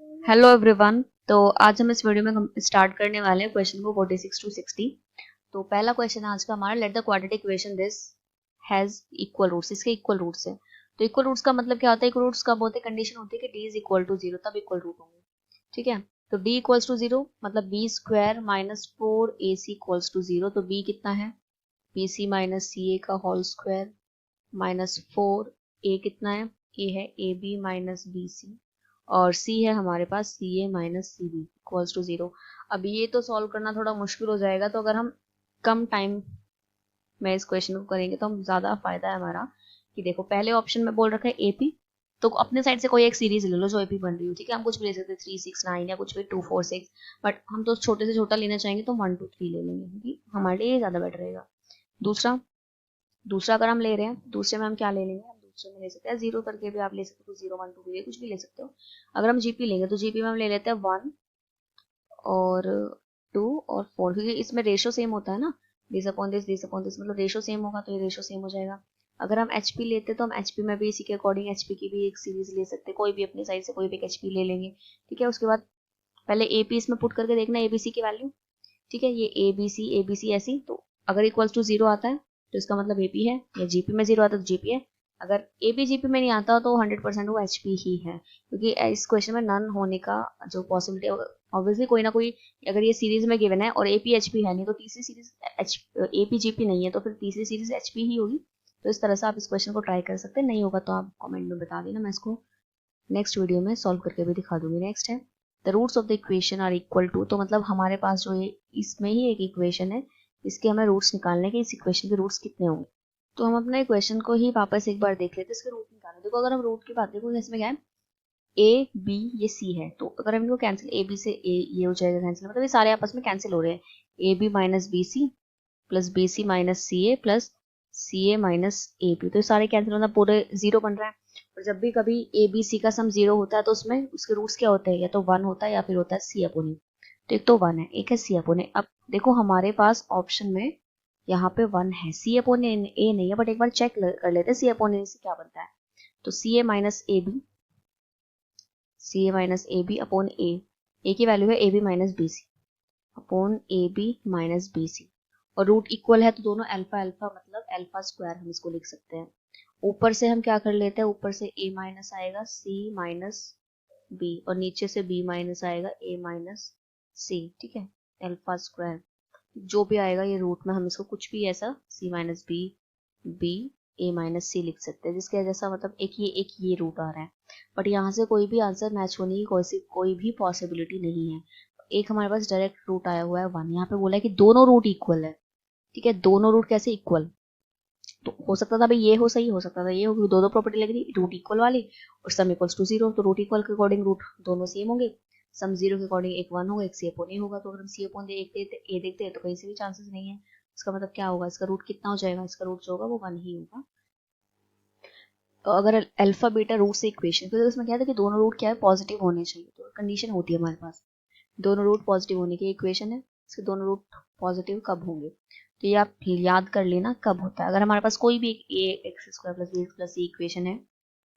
Hello everyone. तो आज हम इस वीडियो में हम स्टार्ट करने वाले हैं क्वेश्चन को 46 टू 60। तो पहला क्वेश्चन है आज का हमारा, let the quadratic equation this has equal roots. इसके इक्वल रूट्स है। तो इक्वल रूट्स का मतलब क्या होता है? इक्वल रूट्स कब होते हैं? कंडीशन होती है कि d इज इक्वल टू 0, तब इक्वल रूट होंगे। ठीक है। तो d इक्वल्स टू 0 मतलब b square minus 4ac equals to 0। तो b कितना है? bc माइनस ca का होल स्क्वायर माइनस 4a कितना है? a है ab माइनस bc और c है हमारे पास C A minus C B equals to 0। अब ये तो सॉल्व करना थोड़ा मुश्किल हो जाएगा, तो अगर हम कम टाइम में इस क्वेश्चन को करेंगे तो हम ज्यादा फायदा है हमारा। कि देखो पहले ऑप्शन में बोल रखा है एपी, तो अपने साइड से कोई एक सीरीज ले लो जो एपी बन रही हो। ठीक है, हम कुछ भी ले सकते हैं 3 6 9 या कुछ भी 2 4 6, बट हम तो छोटे से छोटा लेना चाहेंगे तो 1 2 3 ले लेंगे क्योंकि हमारे लिए ज्यादा बेटर रहेगा। दूसरा दूसरा अगर हम ले रहे हैं, दूसरे में हम क्या ले लेंगे? हम दूसरे में ले सकते हैं जीरो करके भी आप ले सकते हो, 0 1 2 के लिए कुछ भी ले सकते हो। अगर हम जीपी लेंगे तो जीपी में हम ले लेते हैं 1 और 2 और 4, क्योंकि इसमें रेशो सेम होता है ना, दिस अपॉन दिस मतलब रेशो सेम होगा तो ये रेशो सेम हो जाएगा। अगर हम एचपी लेते तो हम एचपी में भी इसी के अकॉर्डिंग एचपी की भी एक सीरीज ले सकते हैं, कोई भी अपनी साइड से कोई भी एक एचपी ले लेंगे। ठीक है, उसके बाद पहले एपी इसमें पुट करके देखना एबीसी की वैल्यू। ठीक है, ये एबीसी ऐसी, तो अगर इक्वल्स टू 0 आता है तो इसका मतलब एपी है, या जीपी में 0 आता है तो जीपी है। अगर एपी जीपी में नहीं आता तो 100% वो एचपी ही है, क्योंकि इस क्वेश्चन में नन होने का जो पॉसिबिलिटी, ऑब्वियसली कोई ना कोई, अगर ये सीरीज में गिवन है और एपी एचपी है नहीं तो तीसरी सीरीज एपी जीपी नहीं है तो फिर तीसरी सीरीज एचपी ही होगी। तो इस तरह से आप इस क्वेश्चन को ट्राई कर सकते हैं। नहीं होगा तो आप कमेंट में बता देना, मैं इसको नेक्स्ट वीडियो में सॉल्व करके भी दिखा दूंगी। नेक्स्ट है the roots of the equation are equal to. तो मतलब हमारे पास जो ये इसमें ही एक इक्वेशन है, इसके हमें रूट्स निकालने के, इस इक्वेशन के रूट्स कितने होंगे। तो हम अपना इक्वेशन को ही वापस एक बार देख लेते हैं, इसके रूट निकालने। देखो अगर हम रूट की बात देखो, इसमें क्या है? ए बी ये सी है, तो अगर हम इनको कैंसिल, ए बी से ए ये हो जाएगा कैंसिल, मतलब ये सारे आपस में कैंसिल हो रहे हैं। A B minus B C plus B C minus C A plus C A minus A B, तो ये सारे कैंसिल होना, पूरे 0 बन रहा है। और जब भी कभी ए बी सी का सम 0 होता है तो उसमें उसके रूट्स क्या होते हैं? या तो 1 होता है या फिर होता है सी अपोन ए। तो एक तो 1 है, एक है सी अपोन ए। अब देखो हमारे पास ऑप्शन में यहाँ पे 1 है, सी अपोन ए नहीं है, बट एक बार चेक कर लेते हैं सी अपोन ए से क्या बनता है। तो C A minus A B upon A की वैल्यू है A B minus B C upon A B minus B C, और रूट इक्वल है तो दोनों अल्फा अल्फा मतलब अल्फा स्क्वायर हम इसको लिख सकते हैं। ऊपर से हम क्या कर लेते हैं, ऊपर से a माइनस आएगा c माइनस b और नीचे से b माइनस आएगा a माइनस c। ठीक है, अल्फा स्क्वायर जो भी आएगा ये रूट में हम इसको कुछ भी ऐसा c minus b a minus c लिख सकते हैं, जिसके जैसा मतलब एक ये रूट आ रहा है। बट यहाँ से कोई भी आंसर मैच होने की कोई भी पॉसिबिलिटी नहीं है। एक हमारे पास डायरेक्ट रूट आया हुआ है 1, यहाँ पे बोला है कि दोनों रूट इक्वल है। ठीक है, दोनों रूट कैसे इक्वल? तो हो सकता था भाई ये हो सही, हो सकता था ये हो, क्योंकि दो दो प्रॉपर्टी लग रही, रूट इक्वल वाली और सम इक्वल्स टू 0, तो रूट इक्वल के अकॉर्डिंग रूट दोनों सेम होंगे। सम 0 के अकॉर्डिंग एक 1 होगा, एक सी अपॉन ए होगा। तो अगर हम सी अपॉन ए देखते हैं तो कहीं से भी चांसेस नहीं है। इसका मतलब क्या होगा? इसका रूट कितना हो जाएगा? इसका रूट जो होगा वो 1 ही होगा। तो अगर अल्फा बीटा रूट से इक्वेशन, तो इसमें क्या था कि दोनों रूट क्या है? पॉजिटिव होने चाहिए। तो कंडीशन होती है हमारे पास दोनों रूट पॉजिटिव होने की इक्वेशन है, इसके दोनों रूट पॉजिटिव कब होंगे? तो ये आप याद कर लेना कब होता है। अगर हमारे पास कोई भी एक A x square plus B x plus C equation है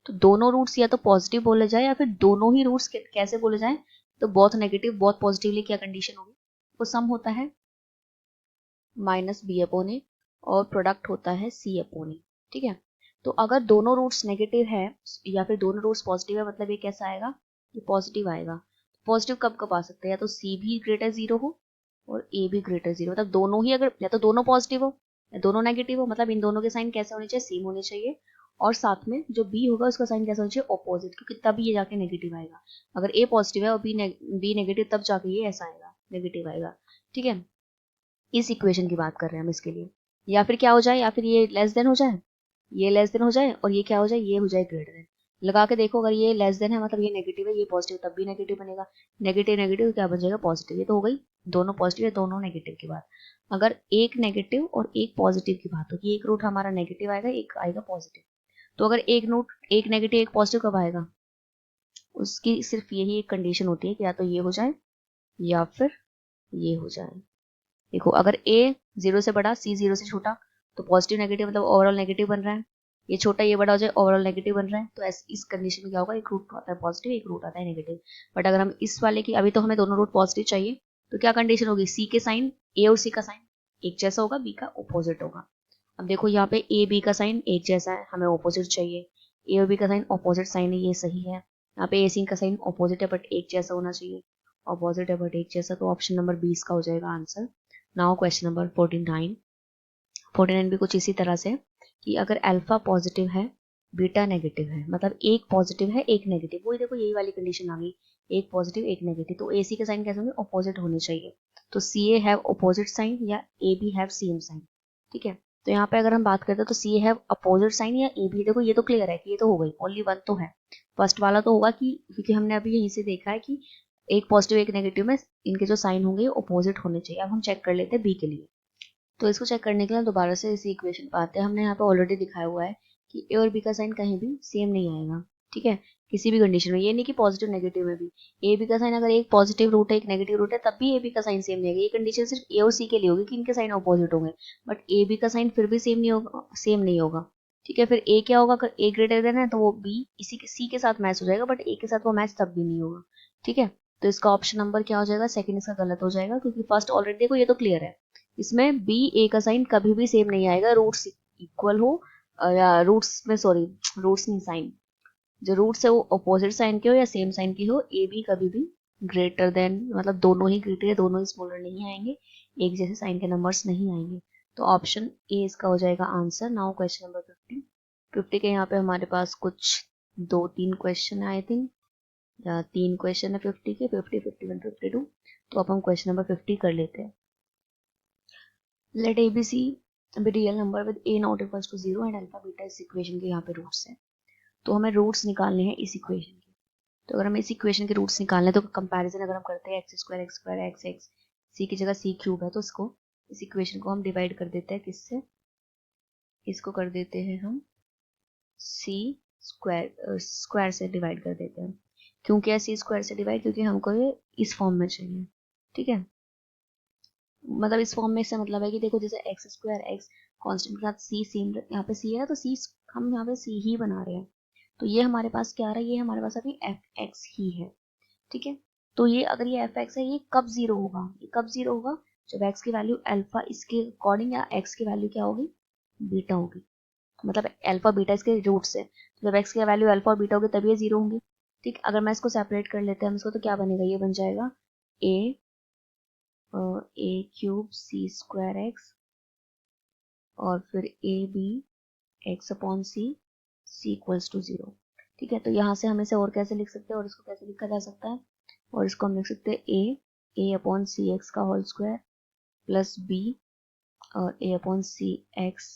तो दोनों रूट्स या तो पॉजिटिव बोले जाए या फिर दोनों ही रूट्स कैसे बोले जाए? तो बहुत नेगेटिव बहुत पॉजिटिवली क्या कंडीशन होगी? वो सम होता है माइनस बी अपॉन ए और प्रोडक्ट होता है सी अपॉन ए। ठीक है, तो अगर दोनों रूट्स नेगेटिव है या फिर दोनों रूट्स पॉजिटिव है, मतलब ये कैसा आएगा? ये पॉजिटिव आएगा। पॉजिटिव कब कब आ सकते हैं? या तो सी भी ग्रेटर 0 हो और ए भी ग्रेटर 0, मतलब दोनों ही, अगर या तो दोनों पॉजिटिव हो या दोनों नेगेटिव हो, मतलब इन दोनों के साइन कैसे होने चाहिए? सेम होने चाहिए। और साथ में जो बी होगा उसका साइन कैसा होना चाहिए? ऑपोजिट, क्योंकि तभी ये जाके नेगेटिव आएगा। अगर ए पॉजिटिव है और बी नेगेटिव, तब जाके ये ऐसा आएगा, नेगेटिव आएगा। ठीक है, इस इक्वेशन की बात कर रहे हैं हम इसके लिए। या फिर क्या हो जाए, या फिर ये लेस देन हो जाए, ये लेस देन हो जाए और ये क्या हो जाए? ये हो जाए ग्रेटर देन। लगा के देखो, अगर ये लेस देन है मतलब ये नेगेटिव है, ये पॉजिटिव, तब भी नेगेटिव बनेगा। नेगेटिव नेगेटिव क्या बन जाएगा? पॉजिटिव। ये तो हो गई दोनों पॉजिटिव है दोनों नेगेटिव की बात। अगर एक नेगेटिव और एक पॉजिटिव की बात होगी, एक रूट हमारा नेगेटिव आएगा, एक आएगा पॉजिटिव, तो अगर एक नेगेटिव एक पॉजिटिव कब आएगा? उसकी सिर्फ यही एक कंडीशन होती है कि या तो ये हो जाए या फिर ये हो जाए। देखो अगर a 0 से बड़ा, c 0 से छोटा, तो पॉजिटिव नेगेटिव मतलब ओवरऑल नेगेटिव बन रहा है। ये छोटा ये बड़ा हो जाए, ओवरऑल नेगेटिव बन रहा है, तो इस कंडीशन में क्या होगा, एक रूट आता है पॉजिटिव, एक रूट आता है नेगेटिव। बट अगर हम इस वाले की, अभी तो हमें दोनों रूट पॉजिटिव चाहिए, तो क्या कंडीशन होगी, सी के साइन, ए और सी का साइन एक जैसा होगा, बी का ऑपोजिट होगा। अब देखो यहाँ पे ए बी का साइन एक जैसा है, हमें ऑपोजिट चाहिए, ए और बी का साइन ऑपोजिट साइन है, ये सही है। यहाँ पे ए सी का साइन ऑपोजिट है बट एक जैसा होना चाहिए, ऑपोजिट है बट एक जैसा, तो ऑप्शन नंबर 20 का हो जाएगा आंसर। Now question number 49। 49 भी कुछ इसी तरह से कि अगर अल्फा पॉजिटिव है बीटा नेगेटिव है, मतलब एक पॉजिटिव है एक नेगेटिव, वही देखो यही वाली कंडीशन आ गई, एक पॉजिटिव एक नेगेटिव, तो ए सी के साइन कैसे होंगे, ऑपोजिट होने चाहिए। तो C A have opposite sign या A B have same sign, ठीक है। तो यहाँ पे अगर हम बात करते हैं तो C A have opposite sign या ए बी, देखो ये तो क्लियर है कि ये तो हो गई, ओनली वन तो है, फर्स्ट वाला तो होगा कि, क्योंकि हमने अभी यहीं से देखा है कि एक पॉजिटिव एक नेगेटिव में इनके जो साइन होंगे ऑपोजिट होने चाहिए। अब हम चेक कर लेते हैं बी के लिए। तो इसको चेक करने के लिए दोबारा से इसी इक्वेशन पर आते हैं। हमने यहाँ पे ऑलरेडी दिखाया हुआ है कि ए और बी का साइन कहीं भी सेम नहीं आएगा, ठीक है, किसी भी कंडीशन में, ये नहीं कि पॉजिटिव नेगेटिव में भी। ए बी का साइन अगर एक पॉजिटिव रूट है एक नेगेटिव रूट है तब भी ए बी का साइन सेम नहीं आएगा, ये कंडीशन सिर्फ ए और सी के लिए होगी कि इनके साइन ऑपोजिट होंगे, बट ए बी का साइन फिर भी सेम नहीं होगा, सेम नहीं होगा, ठीक है। फिर ए क्या होगा, अगर ए ग्रेटर देन है तो वो बी इसी के सी के साथ मैच हो जाएगा, बट ए के साथ वो मैच तब भी नहीं होगा, ठीक है। तो इसका ऑप्शन नंबर क्या हो जाएगा, सेकंड इसका गलत हो जाएगा, क्योंकि फर्स्ट ऑलरेडी देखो ये तो क्लियर है, इसमें बी ए का साइन कभी भी सेम नहीं आएगा, रूट्स इक्वल हो या रूट्स में, सॉरी रूट्स नहीं, साइन जो रूट्स है वो अपोजिट साइन के हो या सेम साइन के हो, ए बी कभी भी ग्रेटर देन, मतलब दोनों ही ग्रेटर, दोनों ही स्मॉलर नहीं आएंगे, एक जैसे साइन के नंबर्स नहीं आएंगे। तो ऑप्शन ए इसका हो जाएगा आंसर। Now question number 50। 50 के यहाँ पे हमारे पास कुछ 2-3 क्वेश्चन है आई थिंक, या 3 क्वेश्चन है 50 के, 50, 51, 52। तो अब हम क्वेश्चन नंबर 50 कर लेते हैं। Let ABC be real number with a not equals to 0 and alpha beta इस इक्वेशन के यहाँ पे रूट्स हैं, तो हमें रूट्स निकालने हैं इस इक्वेशन के। तो अगर हमें इस इक्वेशन के रूट्स निकालने तो कंपैरिजन अगर हम करते हैं x स्क्वायर एक्स एक्स सी की जगह सी क्यूब है, तो इसको इस इक्वेशन को हम डिवाइड कर देते हैं किससे, इसको कर देते हैं हम सी स्क्वायर से डिवाइड कर देते हैं। क्यों किया सी स्क्वायर से डिवाइड, क्योंकि हमको ये इस फॉर्म में चाहिए, ठीक है, मतलब इस फॉर्म में से मतलब है कि देखो जैसे एक्स स्क्वायर एक्स कॉन्स्टेंट के साथ सी सेम, यहाँ पे सी है तो सी हम यहाँ पे सी ही बना रहे हैं, तो ये हमारे पास क्या आ रहा है, ये हमारे पास अभी एफ एक्स ही है, ठीक है। तो ये अगर ये एफ एक्स है ये कब जीरो होगा, ये कब जीरो होगा, जब एक्स की वैल्यू अल्फा इसके अकॉर्डिंग या एक्स की वैल्यू क्या होगी, बीटा होगी, मतलब अल्फा बीटा इसके रूट्स है, तो जब एक्स की वैल्यू अल्फा और बीटा होगी तभी ये जीरो होंगे, ठीक। अगर मैं इसको सेपरेट कर लेते हैं हम इसको, तो क्या बनेगा, ये बन जाएगा A cube C square X और फिर A B X upon C C equals to 0, ठीक है। तो यहाँ से हम इसे और कैसे लिख सकते हैं, और इसको कैसे लिखा जा सकता है, और इसको हम लिख सकते हैं ए अपॉन सी एक्स का होल स्क्वायर प्लस बी और A upon C X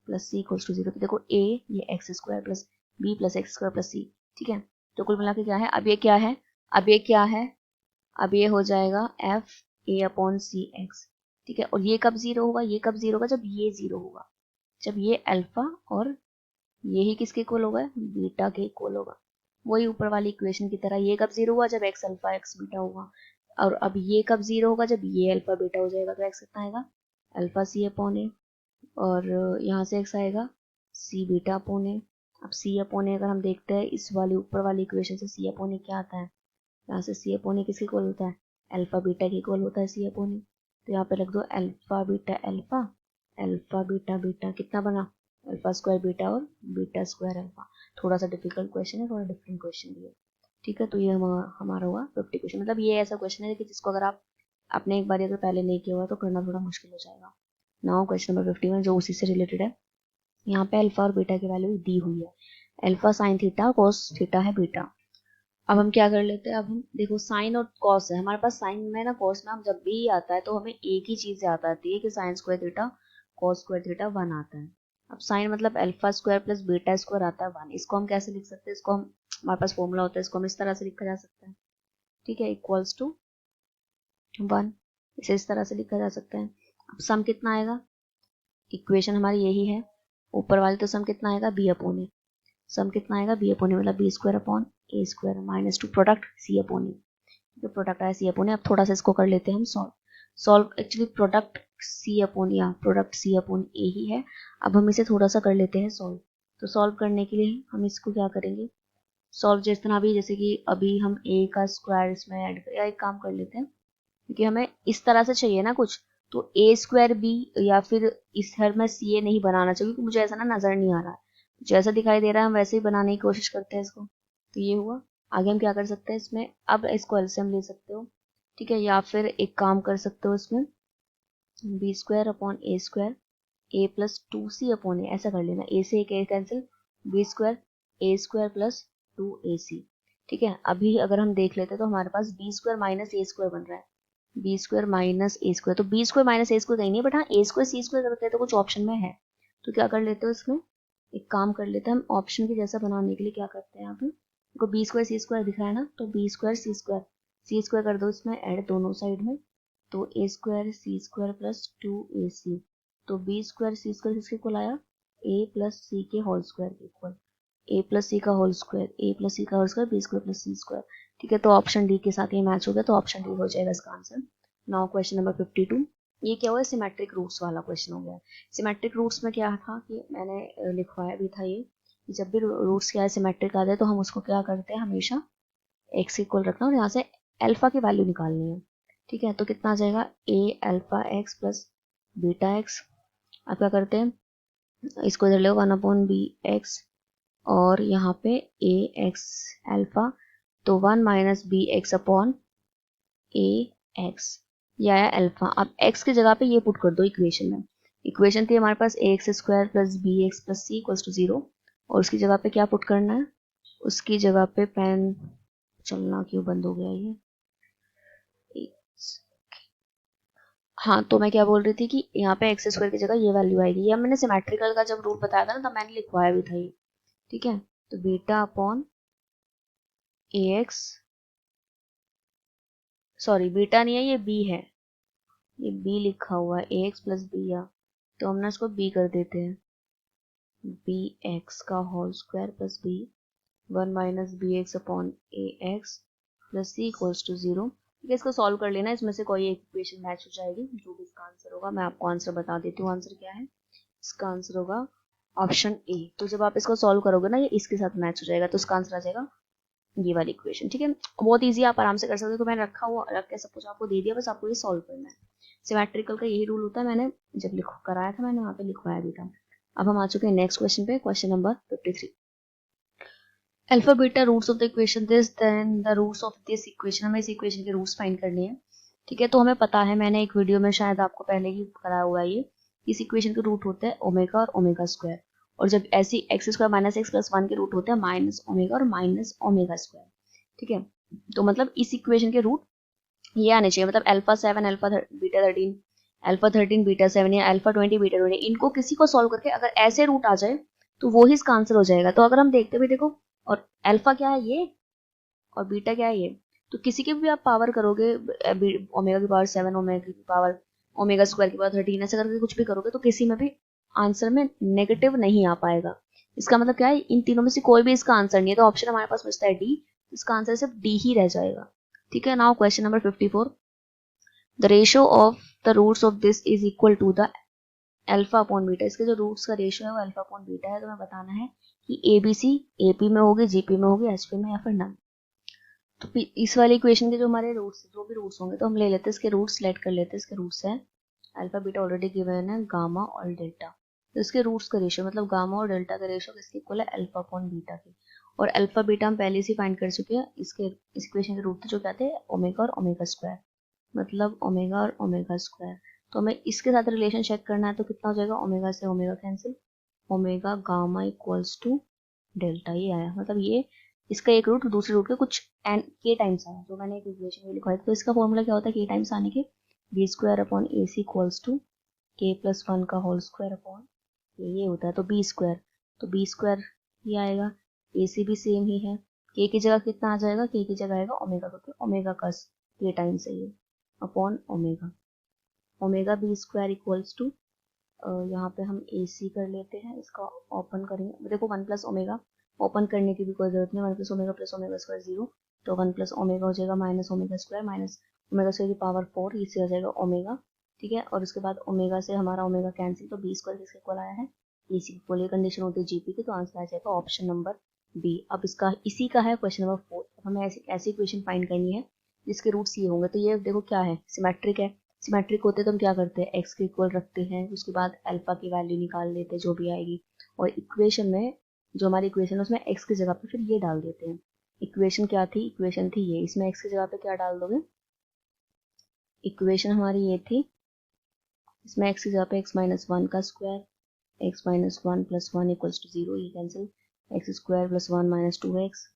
plus C equals to 0। तो देखो ए ये X square plus B plus X square plus C, ठीक है। तो कुल मिला के क्या है, अब ये क्या है, अब ये क्या है, अब ये हो जाएगा F A upon C X, ठीक है। और ये कब जीरो होगा, ये कब जीरो होगा, जब ये जीरो होगा, जब ये अल्फा और ये ही किसके इक्वल होगा, बीटा के इक्वल होगा, वही ऊपर वाली इक्वेशन की तरह। ये कब जीरो हुआ, जब एक्स अल्फा एक्स बीटा होगा, और अब ये कब जीरो होगा, जब ये अल्फा बीटा हो जाएगा, तो एक्स कितना आएगा, अल्फा सी अपॉन ए, और यहाँ से एक्स आएगा सी बीटा अपॉन ए। अब सी अपॉन ए अगर हम देखते हैं इस वाली ऊपर वाली इक्वेशन से सी अपॉन ए क्या आता है, यहाँ से सी अपॉन ए किसके इक्वल होता है, अल्फा बीटा के इक्वल होता है सी अपॉन ए। तो यहाँ पे रख दो alpha beta alpha, alpha beta beta कितना बना, अल्फा स्क्वायर बीटा और बीटा स्क्वायर अल्फा। थोड़ा सा डिफिकल्ट क्वेश्चन है, थोड़ा डिफरेंट क्वेश्चन भी है, ठीक है। तो ये हमारा हुआ 50 क्वेश्चन, मतलब ये ऐसा क्वेश्चन है कि जिसको अगर आप आपने एक बार अगर पहले नहीं किया हुआ तो करना थोड़ा मुश्किल हो जाएगा। नाउ क्वेश्चन नंबर 51 जो उसी से रिलेटेड है। यहाँ पे अल्फा और बीटा की वैल्यू दी हुई है, alpha sine theta cos theta है बीटा। अब हम क्या कर लेते हैं, अब हम देखो साइन और कॉस है हमारे पास, साइन में ना कॉस में हम जब भी आता है तो हमें एक ही चीज याद आती है कि sine square theta cos square theta 1 आता है। अब साइन मतलब alpha square plus beta square आता है 1, इसको हम कैसे लिख सकते हैं, इसको हम हमारे पास फॉर्मूला होता है, इसको हम इस तरह से लिखा जा सकता है, ठीक है, इक्वल्स टू 1, इसे इस तरह से लिखा जा सकता है। अब सम कितना आएगा, इक्वेशन हमारी यही है, ऊपर वाली तो सम कितना आएगा बी अपॉन ए, सम कितना आएगा बी अपॉन ए मतलब b square upon a square minus 2 product C upon a, जो प्रोडक्ट आया सी अपॉन ए। अब थोड़ा सा इसको कर लेते हैं हम सॉल्व एक्चुअली प्रोडक्ट सी अपॉन या प्रोडक्ट सी अपॉन ए ही है। अब हम इसे थोड़ा सा कर लेते हैं सॉल्व, तो सॉल्व करने के लिए हम इसको क्या करेंगे, सॉल्व जिस तरह भी, जैसे कि अभी हम a का स्क्वायर इसमें ऐड या एक काम कर लेते हैं, क्योंकि हमें इस तरह से चाहिए ना कुछ, तो a स्क्वायर b या फिर इस हर में ca नहीं बनाना चाहिए, क्योंकि मुझे ऐसा ना नजर नहीं आ रहा है, जैसा दिखाई दे रहा है हम वैसे ही बनाने की कोशिश करते हैं इसको। तो ये हुआ। आगे हम क्या कर सकते हैं इसमें, अब इसको एलसीएम ले सकते हो, ठीक है, या फिर एक काम कर सकते हो इसमें B square upon a square a plus 2c upon ए, ऐसा कर लेना, ए से एक ए कैंसिल, बी स्क्वायर ए स्क्वायर प्लस 2ac। ठीक है, अभी अगर हम देख लेते हैं तो हमारे पास बी स्क्वायर माइनस ए स्क्वायर बन रहा है, बी स्क्वायर माइनस ए स्क्वायर, तो बी स्क्वायर माइनस ए स्क्वायर कहीं नहीं, बट हाँ ए स्क्वायर सी स्क्वायर करते हैं तो कुछ ऑप्शन में है, तो क्या कर लेते हो इसमें, एक काम कर लेते हैं हम, ऑप्शन के जैसा बनाने के लिए क्या करते हैं यहाँ पे, देखो बी स्क्वायर सी स्क्वायर दिख रहा है ना, तो बी स्क्वायर सी स्क्वायर कर दो इसमें ऐड दोनों साइड में, तो a square c square plus 2ac, तो बी स्क्वायर सी स्क्वायर किसके इक्वल आया, ए प्लस सी के होल स्क्वायर के इक्वल, ए प्लस सी का whole square, a plus c का whole square, b square plus c square. ठीक है, तो ऑप्शन डी के साथ ये मैच हो गया, तो ऑप्शन डी हो जाएगा इसका आंसर। नाउ क्वेश्चन नंबर 52, ये क्या हुआ, सिमेट्रिक रूट्स वाला क्वेश्चन हो गया। सिमेट्रिक रूट्स में क्या था कि मैंने लिखवाया भी था ये, कि जब भी रूट्स क्या है सिमेट्रिक आ जाए तो हम उसको क्या करते हैं, हमेशा एक्स इक्वल रखना और यहाँ से अल्फा की वैल्यू निकालनी है। ठीक है, तो कितना आ जाएगा, a alpha x plus beta x. अब क्या करते हैं, इसको इधर ले 1/b(x) और यहाँ पे ए एक्स अल्फा, तो 1 minus B X upon A x, ये आया अल्फा। अब x की जगह पे ये पुट कर दो इक्वेशन में, इक्वेशन थी हमारे पास a x square plus B x plus C equals to 0, और उसकी जगह पे क्या पुट करना है, उसकी जगह पे पेन चलना क्यों बंद हो गया ये, हाँ, तो मैं क्या बोल रही थी कि यहाँ पे एक्स स्क्वायर की जगह ये वैल्यू आएगी, ये मैंने सिमेट्रिकल का जब रूल बताया था ना तब मैंने लिखवाया भी था ये। ठीक है, तो beta upon A x, sorry beta नहीं है ये बी है, ये बी लिखा हुआ है, ए एक्स प्लस बी या, तो हम ना इसको बी कर देते हैं, बी एक्स का whole square plus B 1 minus B X upon A X plus C equals to 0। ठीक है, इसको सॉल्व कर लेना, इसमें से कोई एक इक्वेशन मैच हो जाएगी, जो भी इसका आंसर होगा मैं आपको आंसर बता देती हूँ। आंसर क्या है, इसका आंसर होगा ऑप्शन ए। तो जब आप इसको सॉल्व करोगे ना ये इसके साथ मैच हो जाएगा, तो इसका आंसर आ जाएगा ये वाली इक्वेशन। ठीक है, बहुत ईजी, आप आराम से कर सकते हो, तो मैंने रख के सब कुछ आपको दे दिया, बस आपको ये सॉल्व करना है। सिमेट्रिकल का यही रूल होता है, मैंने जब कराया था मैंने वहाँ पे लिखवाया भी था। अब हम आ चुके हैं नेक्स्ट क्वेश्चन पे, question number 53। Alpha beta roots of the equation this, then the roots of this equation, हमें इस इक्वेशन के रूट्स फाइंड करने हैं। ठीक है, तो हमें पता है, मैंने एक वीडियो में शायद आपको पहले ही कराया हुआ है ये, इस इक्वेशन के रूट होते हैं ओमेगा और ओमेगा स्क्वायर, और जब ऐसी x square minus x plus 1 के रूट होते हैं माइनस ओमेगा और माइनस ओमेगा स्क्वायर। ठीक है, तो मतलब इस इक्वेशन के रूट ये आने चाहिए, मतलब alpha 7 alpha beta 13 alpha 13 beta 7 या अल्फा 20 बीटा 20, इनको किसी को सॉल्व करके अगर ऐसे रूट आ जाए तो वो ही इसका आंसर हो जाएगा। तो अगर हम देखते भी, देखो, और अल्फा क्या है ये और बीटा क्या है ये, तो किसी की भी आप पावर करोगे, ओमेगा की पावर 7, ओमेगा की पावर, ओमेगा स्क्वायर की पावर 13, ऐसे करके कुछ भी करोगे तो किसी में भी आंसर में नेगेटिव नहीं आ पाएगा। इसका मतलब क्या है, इन तीनों में से कोई भी इसका आंसर नहीं है, तो ऑप्शन हमारे पास बचता है डी, इसका आंसर सिर्फ डी ही रह जाएगा। ठीक है, now question number 54, the ratio of the roots of this is equal to the alpha upon beta, इसके जो रूट्स का रेशियो है वो अल्फा अपॉन बीटा है, तो हमें बताना है कि एबीसी एपी में होगी, जीपी में होगी, एचपी में या फिर नन। तो इस वाली इक्वेशन के जो हमारे रूट्स, जो भी रूट्स होंगे तो हम ले लेते हैं इसके रूट्स, सेलेक्ट कर लेते हैं, इसके रूट्स है अल्फा बीटा ऑलरेडी गिवन है, गामा और डेल्टा, तो इसके रूट्स का रेशियो मतलब गामा और डेल्टा का रेशियो किसके इक्वल है, अल्फा अपॉन बीटा के, और अल्फा बीटा हम पहले से फाइंड कर चुके हैं, इसके इस इक्वेशन के रूट जो कहते हैं ओमेगा और ओमेगा स्क्वायर, मतलब ओमेगा और ओमेगा स्क्वायर। तो हमें इसके साथ रिलेशन चेक करना है, तो कितना हो जाएगा, ओमेगा से omega cancel, omega gamma equals to delta, ये आया, मतलब ये इसका एक रूट दूसरे रूट के कुछ एन के टाइम्स आया, जो मैंने एक इक्वेशन में लिखा है। तो इसका फॉर्मूला क्या होता है, के टाइम्स आने के B square upon A C equals to K plus 1 का होल स्क्वायर अपॉन ये होता है, तो बी स्क्वायर, तो बी स्क्वायर ये आएगा, ए सी भी सेम ही है, के की जगह कितना आ जाएगा, के की जगह आएगा ओमेगा, क्योंकि ओमेगा का के टाइम्स है ये, upon omega, omega B square equals to, यहाँ पे हम ए सी कर लेते हैं, इसका ओपन करेंगे, देखो 1 प्लस ओमेगा, ओपन करने की भी कोई जरूरत नहीं, 1 प्लस ओमेगा स्क्वायर 0, तो 1 प्लस ओमेगा हो जाएगा minus omega square, minus omega square की पावर 4, इससे हो जाएगा ओमेगा। ठीक है, और उसके बाद ओमेगा से हमारा ओमेगा कैंसिल, तो बी स्क्वायर किसके इक्वल आया है, AC इक्वल, ये कंडीशन होती है GP की, तो आंसर आ जाएगा ऑप्शन नंबर बी। अब इसका इसी का है क्वेश्चन नंबर 4। हमें ऐसी इक्वेशन फाइंड करनी है जिसके रूट्स ये होंगे। तो ये देखो क्या है, सिमेट्रिक है। सिमेट्रिक होते तो हम क्या करते हैं, x के इक्वल रखते हैं, उसके बाद अल्फा की वैल्यू निकाल लेते हैं जो भी आएगी, और इक्वेशन में जो हमारी इक्वेशन है उसमें x की जगह पे फिर ये डाल देते हैं। इक्वेशन क्या थी, इक्वेशन थी ये, इसमें x की जगह पे क्या डाल दोगे, इक्वेशन हमारी ये थी, इसमें x की जगह पे x माइनस 1 का square, x minus 1 plus 1 equals to 0, ये cancel, x square plus 1 minus 2x,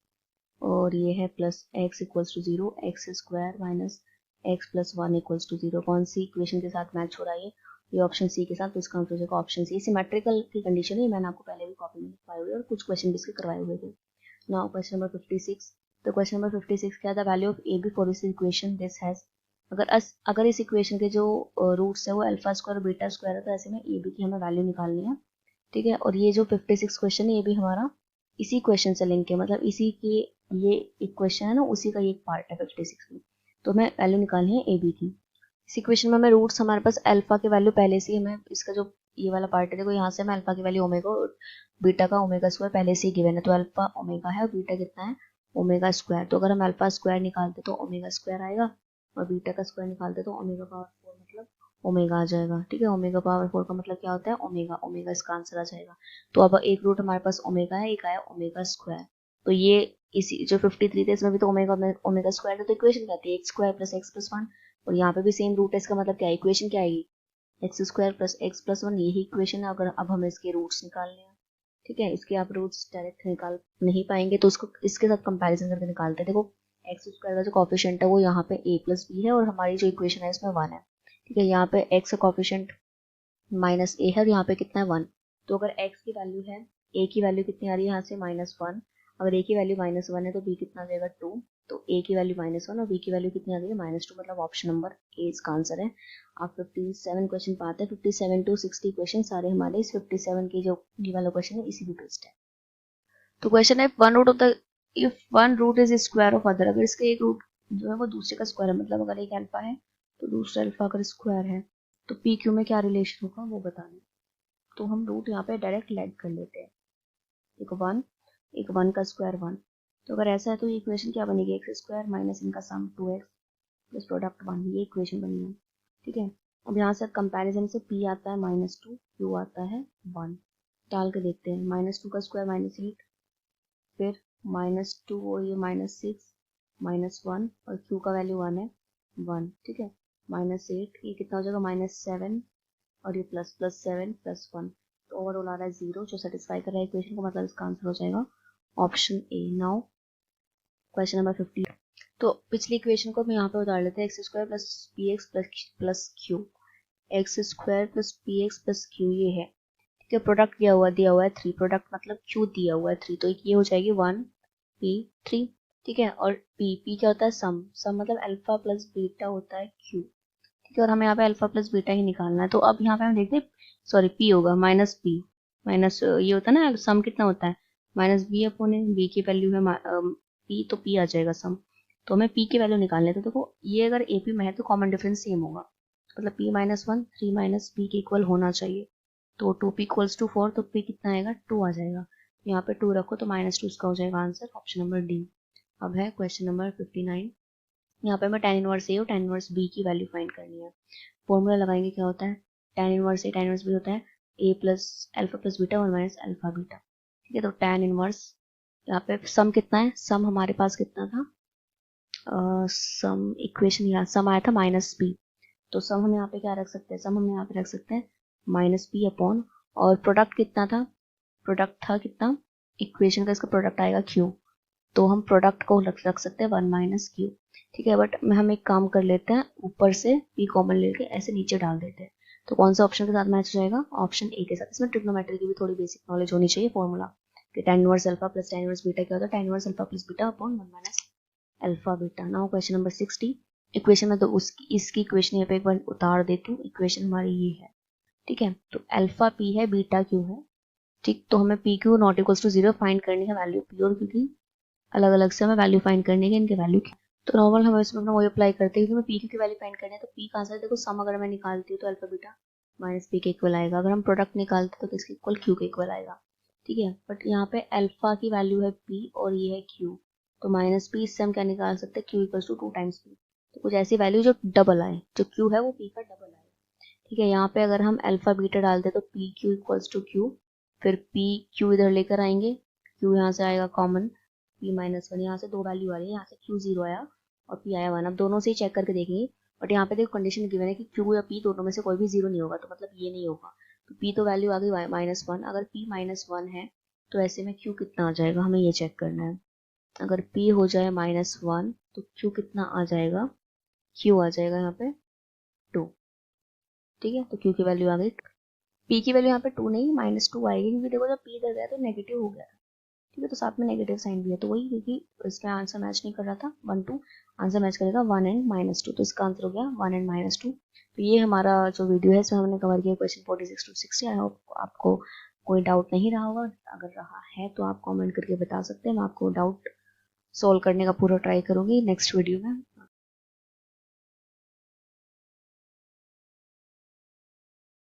और ये है plus x equals to 0, x square minus x plus 1 equals to 0। कौन सी इक्वेशन के साथ मैच हो रहा है ये ऑप्शन सी के साथ, तो इसका आंसर हो जाएगा ऑप्शन सी। सिमेट्रिकल की कंडीशन है, मैंने आपको पहले भी कॉपी में लिखवाई हुई है और कुछ क्वेश्चन भी इसके करवाए हुए थे। Now question number 56। तो क्वेश्चन नंबर 56 क्या था, value of A B for this equation this has, अगर इस इक्वेशन के जो रूट्स है वो अल्फा स्क्वायर और बीटा स्क्वायर है, तो ऐसे में ए बी की हमें वैल्यू निकालनी है, ठीक है। और ये जो 56 क्वेश्चन है ये भी हमारा इसी क्वेश्चन से लिंक है, मतलब इसी के ये इक्वेशन है ना, उसी का ये एक पार्ट है 56 में। तो हमें वैल्यू निकालनी है ए बी की। इस इक्वेशन में हमें रूट्स हमारे पास अल्फा की वैल्यू पहले से ही, हमें इसका जो ये वाला पार्ट है देखो, यहाँ से हमें अल्फा की वैल्यू ओमेगा और बीटा का ओमेगा स्क्वायर पहले से ही गिवन है, तो अल्फा ओमेगा है और बीटा कितना है, ओमेगा स्क्वायर। तो अगर हम अल्फा स्क्वायर निकालते तो ओमेगा स्क्वायर आएगा, और बीटा का स्क्वायर निकालते तो ओमेगा पावर 4 मतलब ओमेगा आ जाएगा, ठीक है। ओमेगा पावर 4 का मतलब क्या होता है, ओमेगा, ओमेगा इसका आंसर आ जाएगा। तो अब एक रूट हमारे पास ओमेगा है, एक आया ओमेगा स्क्वायर। तो ये इसी जो 53 थे इसमें भी तो ओमेगा ओमेगा स्क्वायर है, तो इक्वेशन क्या आती है, x square plus x plus 1, और यहाँ पे भी सेम रूट है, इसका मतलब क्या है, इक्वेशन क्या आएगी, x square plus x plus 1, यही इक्वेशन है। अगर अब हमें इसके रूट्स निकालने हैं, ठीक है, इसके आप रूट्स डायरेक्ट निकाल नहीं पाएंगे तो उसको इसके साथ कंपैरिजन करके निकालते हैं। देखो एक्स स्क्वायर का जो कॉफिशिएंट है वो यहाँ पे a प्लस बी है, और हमारी जो इक्वेशन है इसमें 1 है, ठीक है। यहाँ पे x का कॉफिशिएंट माइनस a है, और यहाँ पे कितना है 1। तो अगर x की वैल्यू है, a की वैल्यू कितनी आ रही है यहाँ से -1, अगर a की वैल्यू -1 है तो b कितना आ जाएगा 2, तो a की वैल्यू -1 और b की वैल्यू कितनी आ गई है -2, मतलब ऑप्शन नंबर ए इसका आंसर है। आप 57 क्वेश्चन पाते हैं, 57 to 60 क्वेश्चन सारे हमारे इस 57 की जो ये वाला क्वेश्चन है इसी भी बेस्ड है। तो क्वेश्चन है one root of the, if one root is square of other, अगर इसका एक रूट जो है वो दूसरे का स्क्वायर है, मतलब अगर एक अल्फा है तो दूसरा अल्फा अगर स्क्वायर है, तो पी क्यू में क्या रिलेशन होगा वो बताना। तो हम रूट यहाँ पे डायरेक्ट लेट कर लेते हैं, एक वन का स्क्वायर 1। तो अगर ऐसा है तो ये इक्वेशन क्या बनेगी, एक्स स्क्वायर माइनस इनका सम 2x प्लस प्रोडक्ट 1, ये इक्वेशन बनी है, ठीक है। अब यहाँ से कंपैरिजन से p आता है -2, q आता है 1, डाल के देखते हैं, -2 का स्क्वायर -8, फिर -2 और ये -6 -1, और q का वैल्यू 1 है 1, ठीक है। -8 ये कितना हो जाएगा -7, और ये +7 +1, तो ओवरऑल आ रहा है 0 जो सेटिस्फाई कर रहा है इक्वेशन को, मतलब इसका आंसर हो जाएगा option A. Now question number 50। तो पिछली इक्वेशन को हम यहाँ पे उतार लेते हैं, x square plus P x plus Q, x square plus P x plus Q ये है, ठीक है। प्रोडक्ट दिया हुआ है 3, प्रोडक्ट मतलब क्यू दिया हुआ है 3, तो ये हो जाएगी 1 पी 3, ठीक है। और पी क्या होता है, सम मतलब अल्फा प्लस बीटा होता है क्यू, ठीक है। और हमें यहाँ पे अल्फा प्लस बीटा ही निकालना है, तो अब यहाँ पे हम देखते हैं, सॉरी पी होगा माइनस पी, माइनस ये होता है ना, सम कितना होता है minus B upon A, B की वैल्यू है पी, तो पी आ जाएगा सम। तो हमें पी की वैल्यू निकालनी है, तो देखो ये अगर ए पी में है तो कॉमन डिफरेंस सेम होगा, मतलब पी -1 3 माइनस पी के इक्वल होना चाहिए, तो 2p इक्वल्स टू 4, तो p कितना आएगा 2 आ जाएगा, यहाँ पे 2 रखो तो -2 इसका हो जाएगा आंसर, ऑप्शन नंबर डी। अब है क्वेश्चन नंबर 59। यहाँ पे हमें tan इनवर्स ए और tan इनवर्स बी की वैल्यू फाइंड करनी है। फॉर्मूला लगाएंगे, क्या होता है, tan इनवर्स ए tan इनवर्स बी होता है a plus alpha plus beta 1 minus alpha beta, ठीक है। तो tan इनवर्स, यहाँ पे सम कितना है, सम हमारे पास कितना था, सम इक्वेशन यहाँ सम आया था -p, तो सम हम यहाँ पे क्या रख सकते हैं, सम हम यहाँ पे रख सकते हैं -p अपॉन, और प्रोडक्ट कितना था, प्रोडक्ट था कितना, इक्वेशन का इसका प्रोडक्ट आएगा q, तो हम प्रोडक्ट को रख सकते हैं 1 माइनस क्यू, ठीक है। बट हम एक काम कर लेते हैं, ऊपर से p कॉमन लेके ऐसे नीचे डाल देते हैं, तो कौन सा ऑप्शन के साथ मैच हो जाएगा, ऑप्शन ए के साथ। इसमें ट्रिग्नोमेट्री की भी थोड़ी बेसिक नॉलेज होनी चाहिए, फॉर्मूला कि tan inverse alpha plus tan inverse beta क्या होता है, tan inverse alpha plus beta upon 1 minus alpha beta. Now question number 60। Equation में तो इसकी इक्वेशन यहाँ पे एक बार उतार देती हूँ, इक्वेशन हमारी ये है, ठीक है। तो अल्फा पी है, बीटा क्यू है, ठीक। तो हमें P Q not equals to 0 find करनी है वैल्यू पी और क्यू की, अलग अलग से हमें वैल्यू फाइंड करनी है इनके वैल्यू की। तो नॉर्मल हम इसमें अपना वही अप्लाई करते हैं, क्योंकि मैं पी क्यू की वैल्यू फाइंड करनी है, तो पी कहाँ से, देखो सम अगर मैं निकालती हूँ तो अल्फा बीटा माइनस पी के इक्वल आएगा। अगर हम प्रोडक्ट निकालते तो किसके इक्वल, क्यू के इक्वल आएगा, ठीक है। बट यहाँ पे अल्फा की वैल्यू है पी और ये है क्यू, तो माइनस पी इससे हम क्या निकाल सकते हैं, Q equals to 2 times P. तो कुछ ऐसी वैल्यू जो डबल आए, जो क्यू है वो पी का डबल आए, ठीक है। यहाँ पे अगर हम अल्फा बीटा डालते तो P Q equals to Q, फिर पी क्यू इधर लेकर आएंगे, क्यू यहाँ से आएगा कॉमन, पी माइनस वन, यहाँ से 2 वैल्यू आ रही है, यहाँ से क्यू 0 आया और पी आया 1। अब दोनों से ही चेक करके देखेंगे, बट यहाँ पे देखो कंडीशन गिवन है कि क्यू या पी दोनों में से कोई भी 0 नहीं होगा, तो मतलब ये नहीं होगा। तो पी तो वैल्यू आ गई -1, अगर पी -1 है तो ऐसे में क्यू कितना आ जाएगा, हमें ये चेक करना है। अगर पी हो जाए -1 तो क्यू कितना आ जाएगा, क्यू आ जाएगा यहाँ पे 2, ठीक है। तो क्यू की वैल्यू आ गई, पी की वैल्यू यहाँ पे 2 नहीं -2 आएगी, क्योंकि देखो जब पी इधर गया तो नेगेटिव हो गया था, ठीक है। तो साथ में नेगेटिव साइन भी है, तो वही क्योंकि इसमें आंसर मैच नहीं कर रहा था 1 2, आंसर मैच करेगा 1 एंड -2, तो इसका आंसर हो गया 1 एंड -2। तो ये हमारा जो वीडियो है इसमें हमने कवर किया क्वेश्चन 46 to 60। आई होप आपको कोई डाउट नहीं रहा होगा, अगर रहा है तो आप कमेंट करके बता सकते हैं, मैं आपको डाउट सॉल्व करने का पूरा ट्राई करूंगी नेक्स्ट वीडियो में।